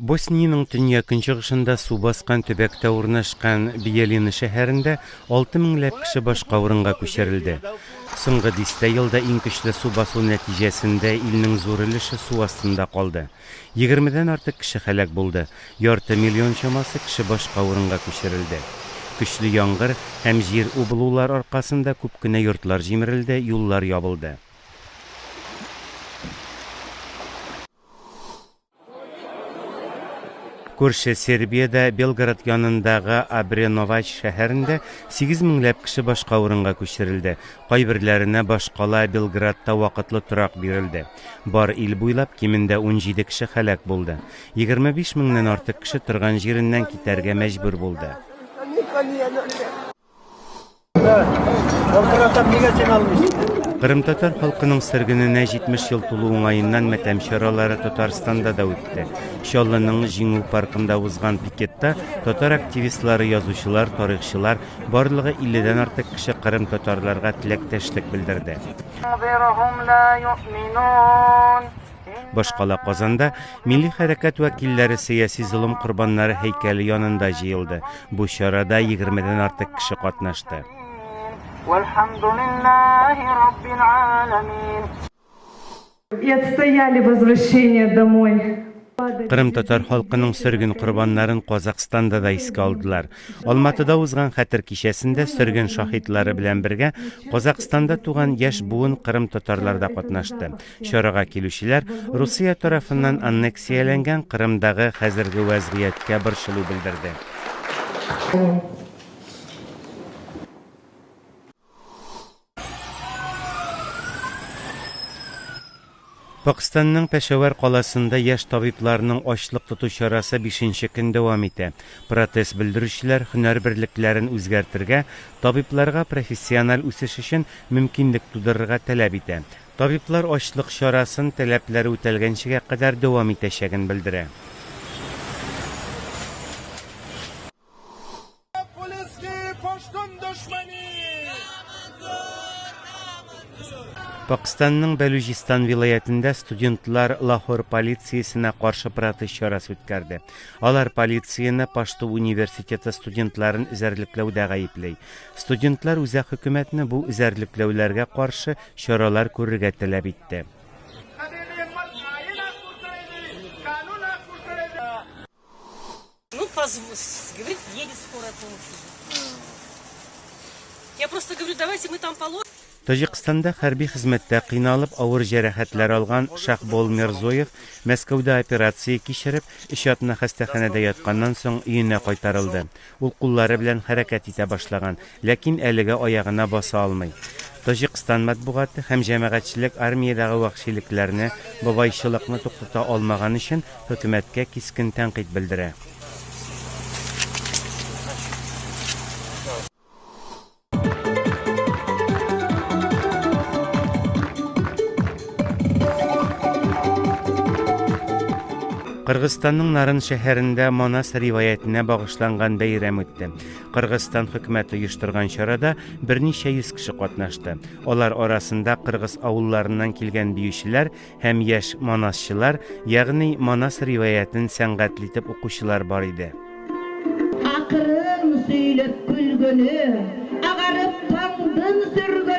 Bosniyaның төньяк-көнчыгышында су баскан төбәктә урнашкан Биялина шәһәрендә 6 меңләп кеше башка урынга күчерелде. Соңгы 10 елда иң көчле су басу нәтиҗәсендә илнең зур өлеше су астында калды. 20дән артык кеше һәлак булды. Ярты миллион чамасы кеше башка урынга күчерелде. Көчле яңгыр һәм җир убылулар аркасында күп кенә йортлар җимерелде, юллар ябылды. Күрше Сербиядә Белград янындагы Обреновач шәһәрендә 8 меңләп кеше башка урынга күчерелде. Кайберләренә башкала Белградта вакытлы торак бирелде. Бар ил буйлап кимендә 17 кеше һәлак булды. 25 меңнән артык кеше торган җиреннән китәргә мәҗбүр булды. Кырым-татар халкының сөргененә 70 ел тулу уңаеннан матәм чаралары Татарстанда да үтте. Чаллының Җиңү паркында узган пикетта татар активистлары, язучылар, тарихчылар, барлыгы 50дән артык кеше кырым татарларга теләктәшлек белдерде. Башкала Казанда милли хәрәкәт вәкилләре сияси зулым курбаннары һәйкәле янында җыелды. Бу чарада 20дән артык кеше катнашты. И отстояли возвращение домой. Кырым-татар халкының сөрген курбаннарын Казакстанда да искә алдылар. Алматыда узган хәтер кичәсендә сөрген шаһитлары белән бергә Казакстанда туган яшь буын кырым-татарлар да катнашты. Чарага килүчеләр Русия тарафыннан аннексияләнгән Кырымдагы хәзерге вазгыятькә борчылу белдерде. Пакистанның Пешавар каласында яшь табибларның ачлык тоту чарасы 5нче көн дәвам итә. Протест белдерүчеләр һөнәр берлекләрен үзгәртергә, табибларга профессиональ үсеш өчен мөмкинлек тудырырга таләп итә. Табиблар ачлык чарасын таләпләре үтәлгәнчегә кадәр дәвам итәчәген белдерә. Пакистанның Бәлүчистан вилаятында студентлар Лахор полициясына каршы протест чарасы үткәрде. Алар полицияны Пашту университеты студентларын эзәрлекләүдә гаеплый. Студентлар үзәк хөкүмәтне бу эзәрлекләүләргә каршы чаралар күрергә таләп итте. Я просто говорю, давайте мы там положим. Таҗикстанда хәрби хезмәттә кыйналып авыр җәрәхәтләр алган Шахбол Мирзоев Мәскәүдә операция кичереп, 3 атна хастаханәдә ятканнан соң өенә кайтарылды. Ул куллары белән хәрәкәт итә башлаган, ләкин әлегә аягына баса алмый. Таҗикстан матбугаты һәм җәмәгатьчелек армиядәге вахшилекләрне, бабайчылыкны туктата алмаган өчен хөкүмәткә кискен тәнкыйть белдерә. Кыргызстанның Нарын шәһәрендә Манас риваятенә багышланган бәйрәм үтте. Кыргызстан хөкүмәте оештырган чарада берничә йөз кеше катнашты. Алар арасында кыргыз авылларыннан килгән биючеләр һәм яшь манасчылар, ягъни Манас риваятен сәнгатьле итеп укучылар бар иде. Акырын сөйләп көлгәне, агарып таңдын сөргәне